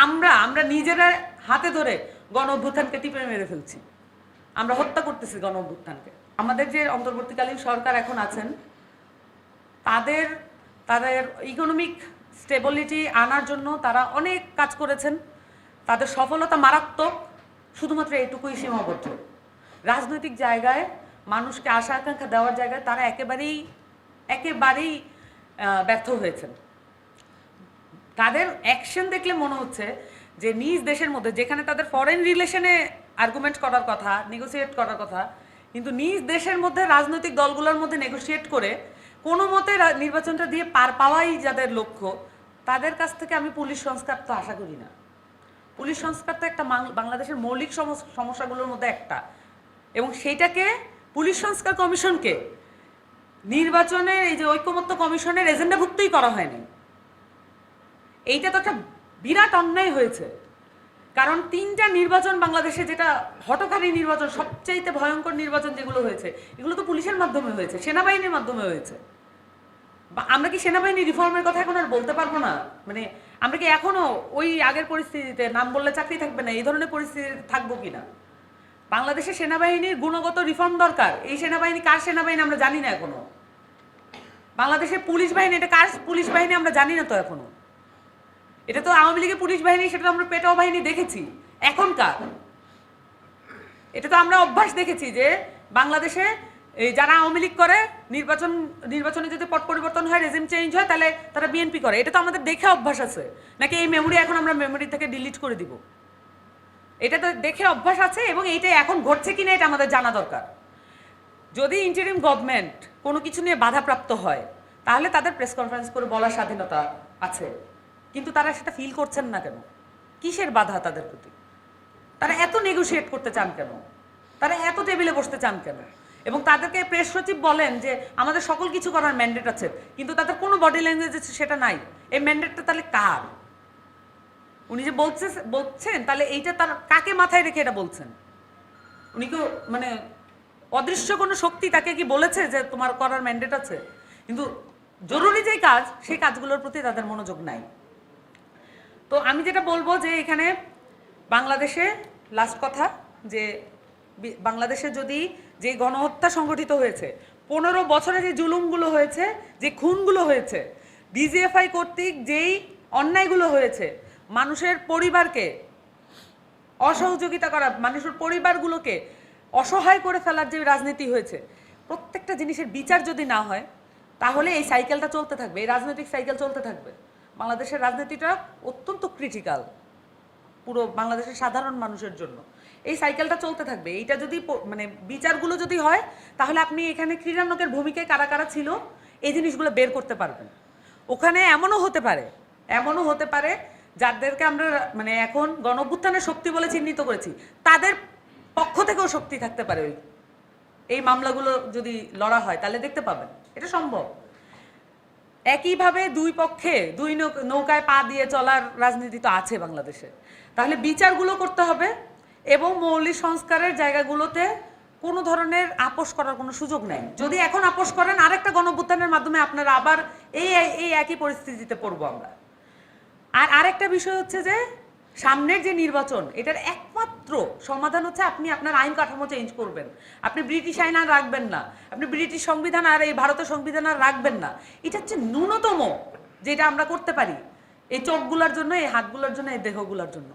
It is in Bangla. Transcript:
আমরা আমরা নিজেরা হাতে ধরে গণ অভ্যুত্থানকে টিপে মেরে ফেলছি, আমরা হত্যা করতেছি গণ অভ্যুত্থানকে। আমাদের যে অন্তর্বর্তীকালীন সরকার এখন আছেন তাদের তাদের ইকোনমিক স্টেবিলিটি আনার জন্য তারা অনেক কাজ করেছেন, তাদের সফলতা মারাত্মক, শুধুমাত্র এটুকুই সীমাবদ্ধ। রাজনৈতিক জায়গায় মানুষকে আশা আকাঙ্ক্ষা দেওয়ার জায়গায় তারা একেবারেই ব্যর্থ হয়েছেন। তাদের অ্যাকশন দেখলে মনে হচ্ছে যে নিজ দেশের মধ্যে যেখানে তাদের ফরেন রিলেশনে আর্গুমেন্ট করার কথা, নেগোসিয়েট করার কথা, কিন্তু নিজ দেশের মধ্যে রাজনৈতিক দলগুলোর মধ্যে নেগোসিয়েট করে কোনো মতে নির্বাচনটা দিয়ে পার পাওয়াই যাদের লক্ষ্য, তাদের কাছ থেকে আমি পুলিশ সংস্কার তো আশা করি না। পুলিশ সংস্কার তো একটা বাংলাদেশের মৌলিক সমস্যাগুলোর মধ্যে একটা, এবং সেইটাকে পুলিশ সংস্কার কমিশনকে নির্বাচনের এই যে ঐকমত্য কমিশনের এজেন্ডাভুক্তই করা হয়নি। এইটা তো একটা বিরাট অন্যায় হয়েছে, কারণ 3টা নির্বাচন বাংলাদেশে, যেটা হঠকারী নির্বাচন, সবচাইতে ভয়ঙ্কর নির্বাচন যেগুলো হয়েছে, এগুলো তো পুলিশের মাধ্যমে হয়েছে, সেনাবাহিনীর মাধ্যমে হয়েছে। আমরা কি সেনাবাহিনী রিফর্মের কথা এখন আর বলতে পারবো না? মানে আমরা কি এখনো ওই আগের পরিস্থিতিতে নাম বললে চাকরি থাকবে না, এই ধরনের পরিস্থিতিতে থাকবো কিনা? বাংলাদেশের সেনাবাহিনীর গুণগত রিফর্ম দরকার। এই সেনাবাহিনী কার সেনাবাহিনী আমরা জানি না এখনো। বাংলাদেশের পুলিশ বাহিনী, এটা কার পুলিশ বাহিনী আমরা জানি না তো এখনো। এটা তো আওয়ামী লীগের পুলিশ বাহিনী, সেটা তো আমরা পেটাও বাহিনী দেখেছি। এখনকার এটা তো আমরা অভ্যাস দেখেছি যে বাংলাদেশে যারা আওয়ামী লীগ করে নির্বাচনে যদি পট পরিবর্তন হয়, রেজিম চেঞ্জ হয়, তাহলে তারা বিএনপি করে। এটা তো আমাদের দেখে অভ্যাস আছে, নাকি এই মেমোরি এখন আমরা মেমোরি থেকে ডিলিট করে দিব? এটা তো দেখে অভ্যাস আছে, এবং এইটা এখন ঘটছে কিনা এটা আমাদের জানা দরকার। যদি ইন্টারিম গভর্নমেন্ট কোনো কিছু নিয়ে বাধাপ্রাপ্ত হয়, তাহলে তাদের প্রেস কনফারেন্স করে বলার স্বাধীনতা আছে, কিন্তু তারা সেটা ফিল করছেন না কেন? কিসের বাধা তাদের প্রতি? তারা এত নেগোশিয়েট করতে চান কেন? তারা এত টেবিলে বসতে চান কেন? এবং তাদেরকে প্রেস সচিব বলেন যে আমাদের সকল কিছু করার ম্যান্ডেট আছে, কিন্তু তাদের কোনো বডি ল্যাঙ্গুয়েজ সেটা নাই। এই ম্যান্ডেটটা তাহলে কার? উনি যে বলছেন, তাহলে এইটা তার কাকে মাথায় রেখে এটা বলছেন? উনি কি মানে অদৃশ্য কোনো শক্তি তাকে কি বলেছে যে তোমার করার ম্যান্ডেট আছে? কিন্তু জরুরি যে কাজ, সেই কাজগুলোর প্রতি তাদের মনোযোগ নাই। তো আমি যেটা বলবো যে এখানে বাংলাদেশে লাস্ট কথা, যে বাংলাদেশে যদি যে গণহত্যা সংগঠিত হয়েছে, 15 বছরে যে জুলুমগুলো হয়েছে, যে খুনগুলো হয়েছে, ডিজিএফআই কর্তৃক যেই অন্যায়গুলো হয়েছে, মানুষের পরিবারকে অসহযোগিতা করা, মানুষের পরিবারগুলোকে অসহায় করে ফেলার যে রাজনীতি হয়েছে, প্রত্যেকটা জিনিসের বিচার যদি না হয়, তাহলে এই সাইকেলটা চলতে থাকবে, এই রাজনৈতিক সাইকেল চলতে থাকবে। বাংলাদেশের রাজনীতিটা অত্যন্ত ক্রিটিক্যাল পুরো বাংলাদেশের সাধারণ মানুষের জন্য। এই সাইকেলটা চলতে থাকবে। এইটা যদি মানে বিচারগুলো যদি হয়, তাহলে আপনি এখানে ক্রীড়ানকের ভূমিকায় কারা কারা ছিল এই জিনিসগুলো বের করতে পারবেন। ওখানে এমনও হতে পারে যাদেরকে আমরা মানে এখন গণঅভ্যুত্থানের শক্তি বলে চিহ্নিত করেছি, তাদের পক্ষ থেকেও শক্তি থাকতে পারে। এই মামলাগুলো যদি লড়া হয়, তাহলে দেখতে পাবেন এটা সম্ভব। একইভাবে দুই পক্ষে দুই নৌকায় পা দিয়ে চলার রাজনীতি তো আছে বাংলাদেশে। তাহলে বিচারগুলো করতে হবে, এবং মৌলিক সংস্কারের জায়গাগুলোতে কোনো ধরনের আপোষ করার কোনো সুযোগ নেই। যদি এখন আপোষ করেন, আরেকটা গণঅভ্যুত্থানের মাধ্যমে আপনারা আবার এই একই পরিস্থিতিতে পড়বো আমরা। আর আরেকটা বিষয় হচ্ছে যে সামনের যে নির্বাচন, এটার একমাত্র সমাধান হচ্ছে আপনি আপনার আইন কাঠামো চেঞ্জ করবেন। আপনি ব্রিটিশ আইন আর রাখবেন না, আপনি ব্রিটিশ সংবিধান আর এই ভারতের সংবিধান আর রাখবেন না। এটা হচ্ছে ন্যূনতম যেটা আমরা করতে পারি এই চোখগুলোর জন্য, এই হাতগুলোর জন্য, এই দেহগুলোর জন্য।